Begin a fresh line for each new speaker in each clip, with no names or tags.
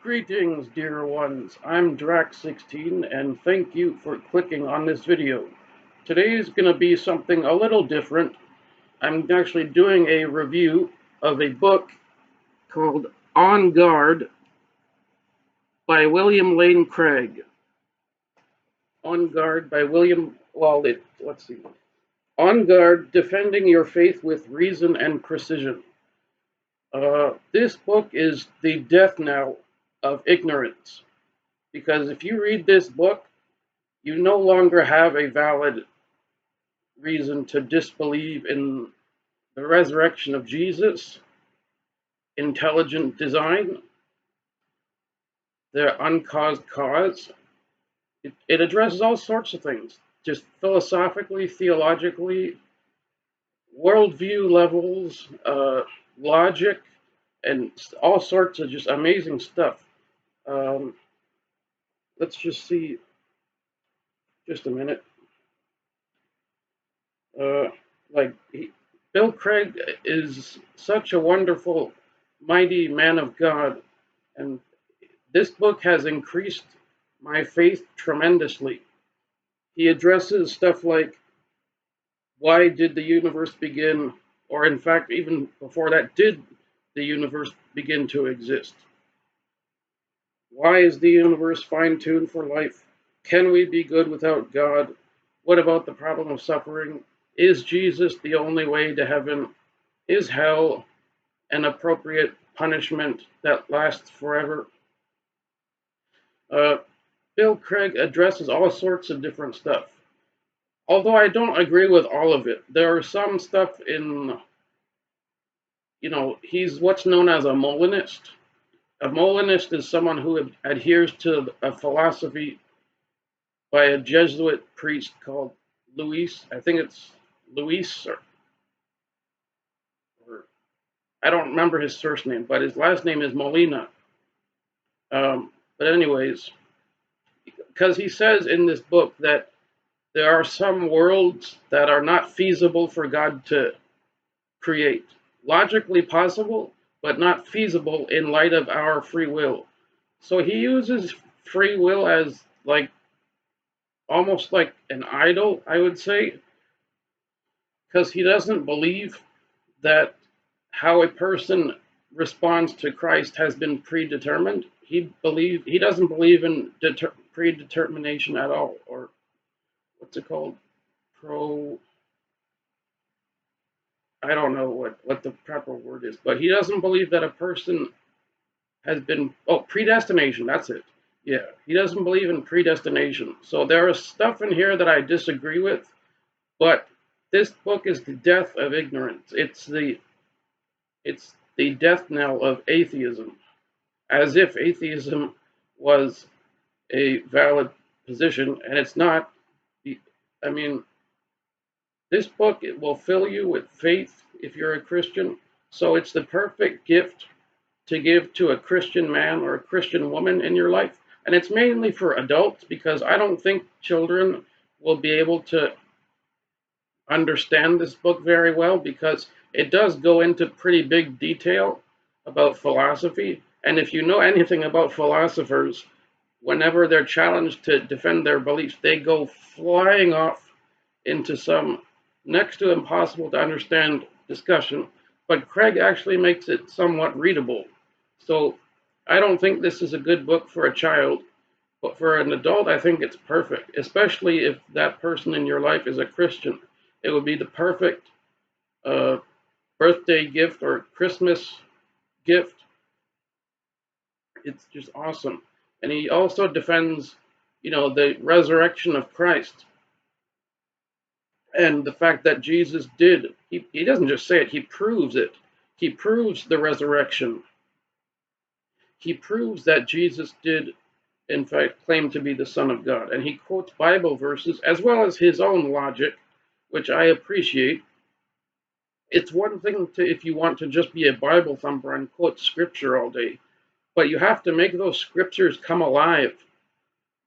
Greetings, dear ones. I'm Drax16, and thank you for clicking on this video. Today is going to be something a little different. I'm actually doing a review of a book called On Guard by William Lane Craig. On Guard by let's see. On Guard, Defending Your Faith with Reason and Precision. This book is the death knell of ignorance. Because if you read this book, you no longer have a valid reason to disbelieve in the resurrection of Jesus, intelligent design, the uncaused cause. It addresses all sorts of things, just philosophically, theologically, worldview levels, logic, and all sorts of just amazing stuff. Um, let's just see, just a minute. Uh, like Bill Craig is such a wonderful, mighty man of God, and this book has increased my faith tremendously. He addresses stuff like why did the universe begin, or in fact, even before that, did the universe begin to exist? Why is the universe fine tuned for life? Can we be good without God? What about the problem of suffering? Is Jesus the only way to heaven? Is hell an appropriate punishment that lasts forever? Bill Craig addresses all sorts of different stuff. Although I don't agree with all of it, there are some stuff in, he's what's known as a Molinist. A Molinist is someone who adheres to a philosophy by a Jesuit priest called Luis. I think it's Luis, or I don't remember his first name, but his last name is Molina. But anyways, because he says in this book that there are some worlds that are not feasible for God to create. Logically possible, but not feasible in light of our free will. So he uses free will as almost like an idol, I would say, because he doesn't believe that how a person responds to Christ has been predetermined. He doesn't believe in predetermination at all, or what's it called? I don't know what the proper word is, but he doesn't believe that a person has been, predestination, that's it. Yeah, he doesn't believe in predestination. So there is stuff in here that I disagree with, but this book is the death of ignorance. It's the death knell of atheism, as if atheism was a valid position, and it's not. I mean, this book, it will fill you with faith if you're a Christian. So it's the perfect gift to give to a Christian man or a Christian woman in your life. And it's mainly for adults because I don't think children will be able to understand this book very well because it does go into pretty big detail about philosophy. And if you know anything about philosophers, whenever they're challenged to defend their beliefs, they go flying off into some next to impossible to understand discussion, but Craig actually makes it somewhat readable. So I don't think this is a good book for a child, but for an adult, I think it's perfect, especially if that person in your life is a Christian. It would be the perfect uh, birthday gift or Christmas gift. It's just awesome. And he also defends, the resurrection of Christ and the fact that Jesus did. He doesn't just say it, he proves it. He proves the resurrection. He proves that Jesus did, in fact, claim to be the Son of God. And he quotes Bible verses as well as his own logic, which I appreciate. It's one thing if you want to just be a Bible thumper and quote scripture all day, but you have to make those scriptures come alive.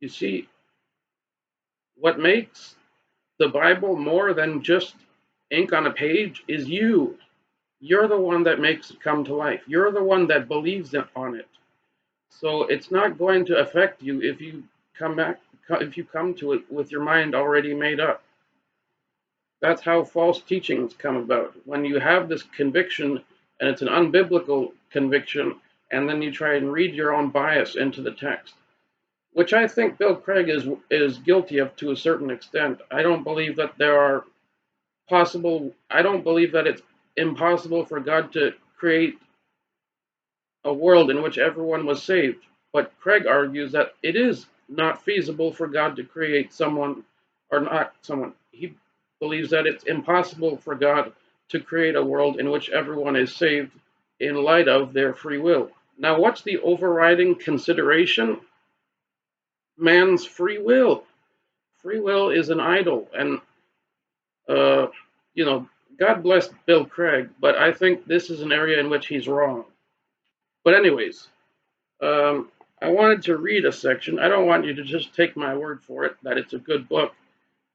You see, what makes the Bible more than just ink on a page is you. You're the one that makes it come to life. You're the one that believes on it. So it's not going to affect you if you come to it with your mind already made up. That's how false teachings come about. When you have this conviction and it's an unbiblical conviction, and then you try and read your own bias into the text, which I think Bill Craig is guilty of to a certain extent. I don't believe that I don't believe that it's impossible for God to create a world in which everyone was saved. But Craig argues that it is not feasible for God to create someone, or not someone. He believes that it's impossible for God to create a world in which everyone is saved in light of their free will. Now, what's the overriding consideration? Man's free will. Free will is an idol, and uh, you know, God bless Bill Craig, but I think this is an area in which he's wrong. But anyways, Um, I wanted to read a section. I don't want you to just take my word for it that it's a good book.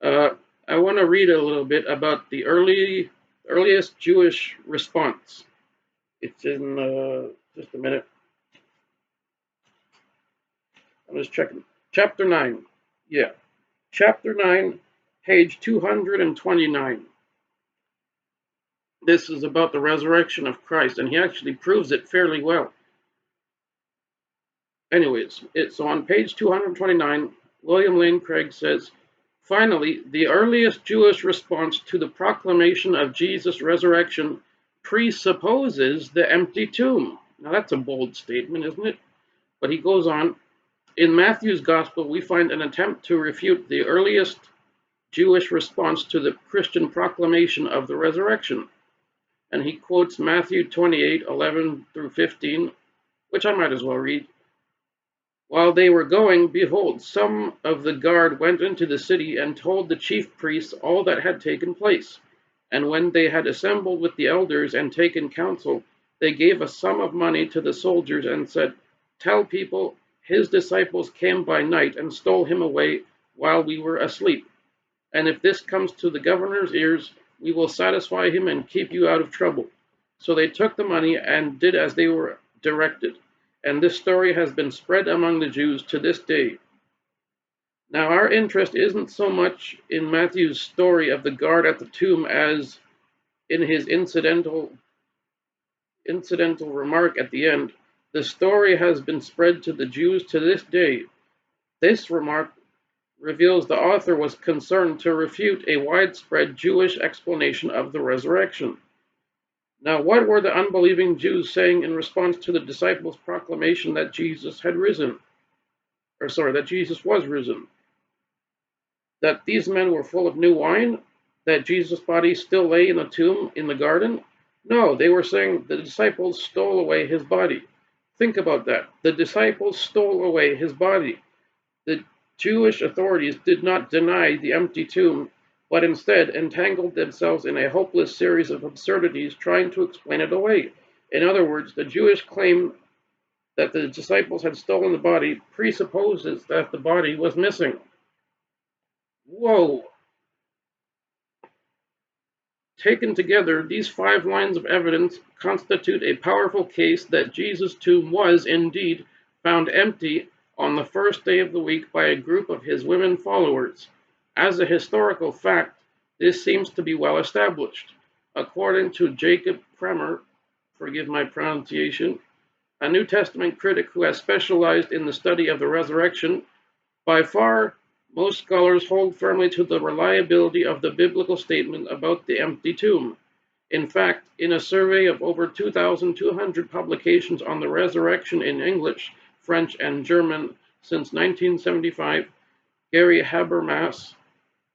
Uh, I want to read a little bit about the earliest Jewish response. It's in just a minute. I'm just checking. Chapter 9. Yeah. Chapter 9, page 229. This is about the resurrection of Christ, and he actually proves it fairly well. Anyways, so on page 229, William Lane Craig says, finally, the earliest Jewish response to the proclamation of Jesus' resurrection presupposes the empty tomb. Now that's a bold statement, isn't it? But he goes on, in Matthew's gospel, we find an attempt to refute the earliest Jewish response to the Christian proclamation of the resurrection. And he quotes Matthew 28:11 through 15, which I might as well read. While they were going, behold, some of the guard went into the city and told the chief priests all that had taken place. And when they had assembled with the elders and taken counsel, they gave a sum of money to the soldiers and said, tell people, his disciples came by night and stole him away while we were asleep. And if this comes to the governor's ears, we will satisfy him and keep you out of trouble. So they took the money and did as they were directed. And this story has been spread among the Jews to this day. Now, our interest isn't so much in Matthew's story of the guard at the tomb as in his incidental remark at the end. The story has been spread to the Jews to this day. This remark reveals the author was concerned to refute a widespread Jewish explanation of the resurrection. Now, what were the unbelieving Jews saying in response to the disciples' proclamation that Jesus had risen? That Jesus was risen. That these men were full of new wine? That Jesus' body still lay in the tomb in the garden? No, they were saying the disciples stole away his body. Think about that. The disciples stole away his body. The Jewish authorities did not deny the empty tomb, but instead entangled themselves in a hopeless series of absurdities trying to explain it away. In other words, the Jewish claim that the disciples had stolen the body presupposes that the body was missing. Whoa! Taken together, these 5 lines of evidence constitute a powerful case that Jesus' tomb was indeed found empty on the first day of the week by a group of his women followers. As a historical fact, this seems to be well established. According to Jacob Kremer, forgive my pronunciation, a New Testament critic who has specialized in the study of the resurrection, by far most scholars hold firmly to the reliability of the biblical statement about the empty tomb. In fact, in a survey of over 2,200 publications on the resurrection in English, French, and German since 1975, Gary Habermas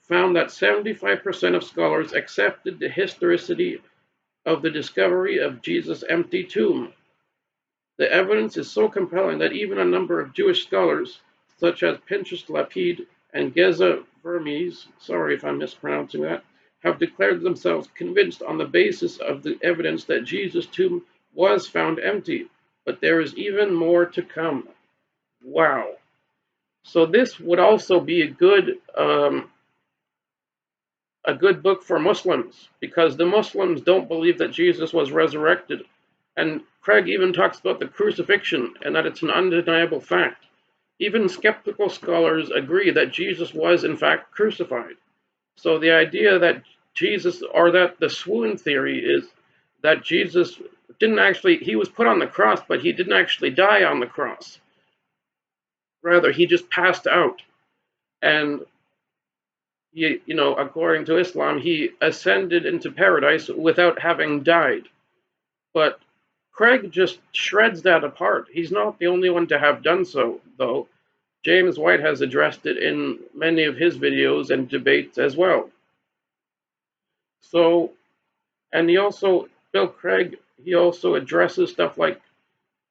found that 75% of scholars accepted the historicity of the discovery of Jesus' empty tomb. The evidence is so compelling that even a number of Jewish scholars, such as Pinchas Lapid and Geza Vermes, sorry if I'm mispronouncing that, have declared themselves convinced on the basis of the evidence that Jesus' tomb was found empty. But there is even more to come. Wow. So this would also be a good book for Muslims, because the Muslims don't believe that Jesus was resurrected. And Craig even talks about the crucifixion and that it's an undeniable fact. Even skeptical scholars agree that Jesus was in fact crucified. So the idea that Jesus, or that the swoon theory is that Jesus didn't actually, he was put on the cross, but he didn't actually die on the cross. Rather, he just passed out. And he, according to Islam, he ascended into paradise without having died. But Craig just shreds that apart. He's not the only one to have done so, though. James White has addressed it in many of his videos and debates as well. So, and Bill Craig, he also addresses stuff like,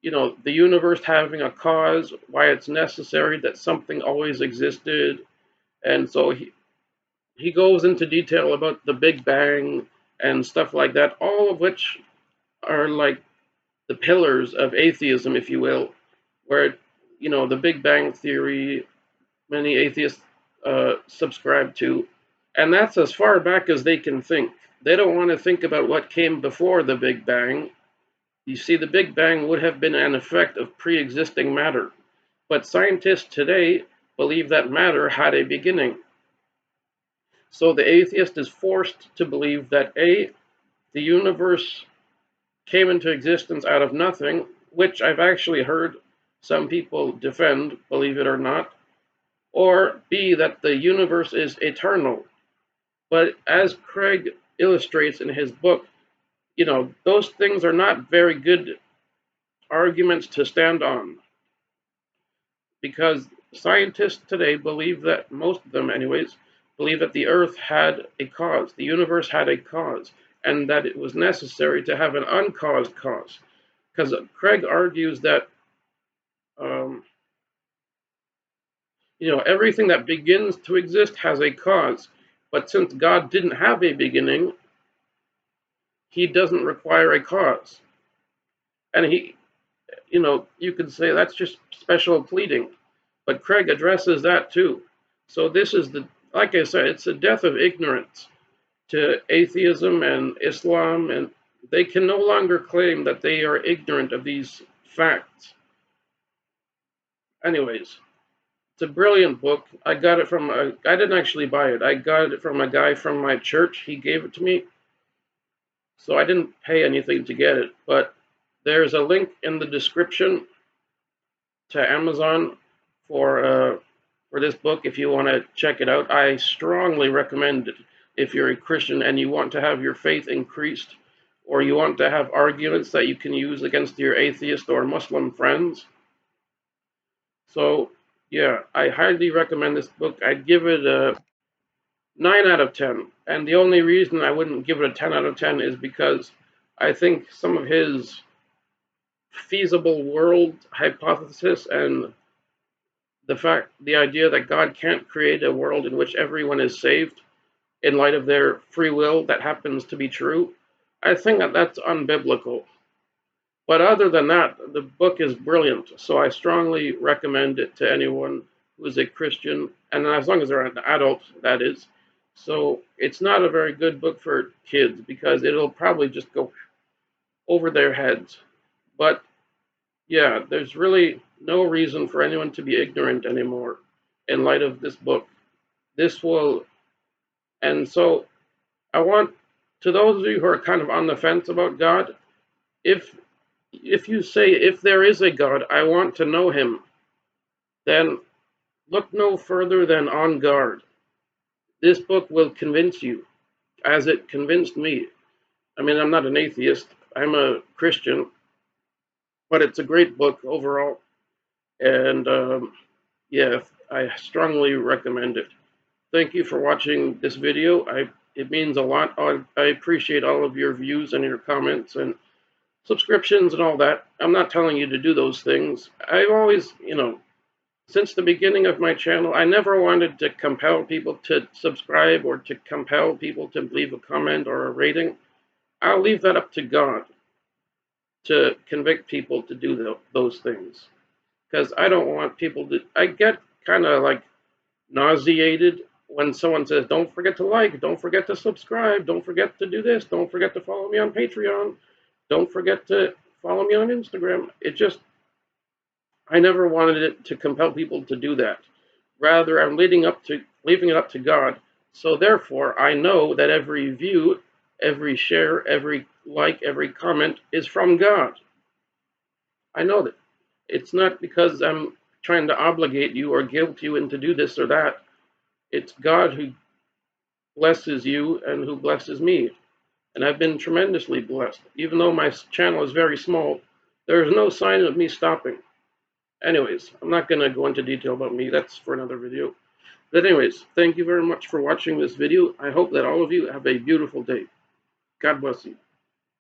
the universe having a cause, why it's necessary that something always existed. And so he goes into detail about the Big Bang and stuff like that, all of which are like the pillars of atheism, if you will, where, the Big Bang Theory, many atheists subscribe to. And that's as far back as they can think. They don't want to think about what came before the Big Bang. You see, the Big Bang would have been an effect of pre-existing matter. But scientists today believe that matter had a beginning. So the atheist is forced to believe that A, the universe came into existence out of nothing, which I've actually heard some people defend, believe it or not, or B, that the universe is eternal. But as Craig illustrates in his book, those things are not very good arguments to stand on, because scientists today believe that, most of them anyways, believe that the earth had a cause, the universe had a cause, and that it was necessary to have an uncaused cause. Because Craig argues that everything that begins to exist has a cause, but since God didn't have a beginning, he doesn't require a cause. And you could say that's just special pleading, but Craig addresses that too. So this is like I said, it's a death of ignorance to atheism and Islam, and they can no longer claim that they are ignorant of these facts. Anyways, it's a brilliant book. I got it I didn't actually buy it. I got it from a guy from my church. He gave it to me. So I didn't pay anything to get it, but there's a link in the description to Amazon for this book if you want to check it out. I strongly recommend it if you're a Christian and you want to have your faith increased, or you want to have arguments that you can use against your atheist or Muslim friends. So yeah, I highly recommend this book. I'd give it a 9 out of 10. And the only reason I wouldn't give it a 10 out of 10 is because I think some of his feasible world hypothesis and the idea that God can't create a world in which everyone is saved in light of their free will that happens to be true, I think that that's unbiblical. But other than that, the book is brilliant. So I strongly recommend it to anyone who is a Christian, and as long as they're an adult, that is. So it's not a very good book for kids because it'll probably just go over their heads. But yeah, there's really no reason for anyone to be ignorant anymore in light of this book. This will, and so I want, to those of you who are kind of on the fence about God, if you say, if there is a God, I want to know him, then look no further than On Guard. This book will convince you, as it convinced me. I mean, I'm not an atheist, I'm a Christian, but it's a great book overall. And yeah, I strongly recommend it. Thank you for watching this video. It means a lot. I appreciate all of your views and your comments and subscriptions and all that. I'm not telling you to do those things. I've always, since the beginning of my channel, I never wanted to compel people to subscribe or to compel people to leave a comment or a rating. I'll leave that up to God to convict people to do those things. Because I don't want people to, I get kind of like nauseated when someone says, don't forget to like, don't forget to subscribe, don't forget to do this, don't forget to follow me on Patreon, don't forget to follow me on Instagram. I never wanted it to compel people to do that. Rather, I'm leaving it up to God. So therefore, I know that every view, every share, every like, every comment is from God. I know that. It's not because I'm trying to obligate you or guilt you into do this or that. It's God who blesses you and who blesses me. And I've been tremendously blessed. Even though my channel is very small, there is no sign of me stopping. Anyways, I'm not going to go into detail about me. That's for another video. But anyways, thank you very much for watching this video. I hope that all of you have a beautiful day. God bless you.